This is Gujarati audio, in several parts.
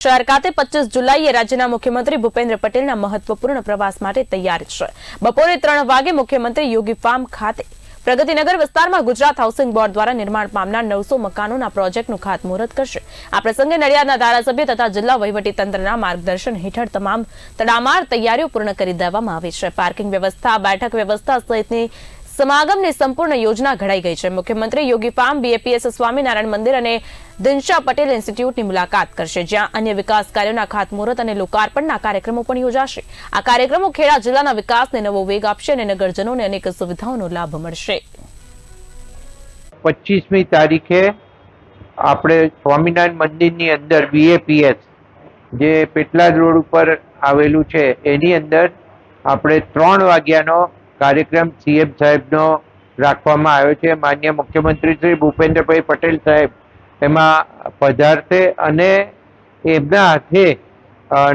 શહેર ખાતે 25 જુલાઈએ રાજ્યના મુખ્યમંત્રી ભૂપેન્દ્ર પટેલના મહત્વપૂર્ણ પ્રવાસ માટે તૈયાર છે। બપોરે 3 વાગે મુખ્યમંત્રી યોગી ફાર્મ ખાતે પ્રગતિનગર વિસ્તારમાં ગુજરાત હાઉસિંગ બોર્ડ દ્વારા નિર્માણ પામનાર 900 મકાનોના પ્રોજેક્ટનું ખાતમુહૂર્ત કરશે। આ પ્રસંગે નડિયાદના ધારાસભ્ય તથા જિલ્લા વહીવટીતંત્રના માર્ગદર્શન હેઠળ તમામ તડામાર તૈયારીઓ પૂર્ણ કરી દેવામાં આવી છે। પાર્કિંગ વ્યવસ્થા, બેઠક વ્યવસ્થા સહિતની સમાગમની સંપૂર્ણ યોજના ઘડાઈ ગઈ છે। મુખ્યમંત્રી યોગી ફાર્મ, બીએપીએસ સ્વામિનારાયણ મંદિર અને દિનશા પટેલ ઇન્સ્ટિટ્યૂટની મુલાકાત કરશે, જ્યાં અન્ય વિકાસ કાર્યોના ખાતમુહૂર્ત અને લોકાર્પણના કાર્યક્રમો પણ યોજાશે। આ કાર્યક્રમો ખેડા જિલ્લાના વિકાસને નવો વેગ આપશે અને નગરજનોને અનેક સુવિધાઓનો લાભ મળશે। 25મી તારીખે આપણે સ્વામિનારાયણ મંદિરની અંદર બીએપીએસ જે પેટલાદ રોડ ઉપર આવેલું છે એની અંદર આપણે 3 વાગ્યાનો કાર્યક્રમ સીએમ સાહેબનો રાખવામાં આવ્યો છે। માનનીય મુખ્યમંત્રી શ્રી ભૂપેન્દ્રભાઈ પટેલ સાહેબ એમાં પધારશે અને એમના હાથે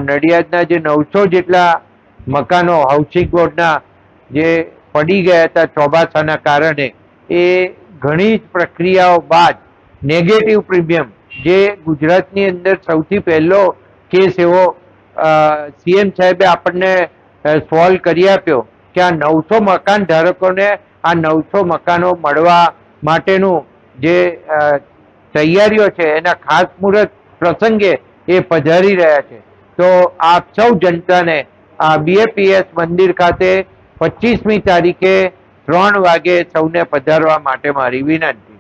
નડિયાદના જે 900 જેટલા મકાનો હાઉસિંગ બોર્ડના જે પડી ગયા હતા ચોમાસાના કારણે, એ ઘણી જ પ્રક્રિયાઓ બાદ નેગેટિવ પ્રીમિયમ, જે ગુજરાતની અંદર સૌથી પહેલો કેસ એવો સીએમ સાહેબે આપણને સોલ્વ કરી આપ્યો કે આ 900 મકાન ધારકોને આ 900 મકાનો મળવા માટેનું જે તૈયારીઓ છે એના ખાસ મુહૂર્ત પ્રસંગે એ પધારી રહ્યા છે। તો આપ સૌ જનતાને આ બીએપીએસ મંદિર ખાતે 25મી તારીખે 3 વાગે સૌને પધારવા માટે મારી વિનંતી।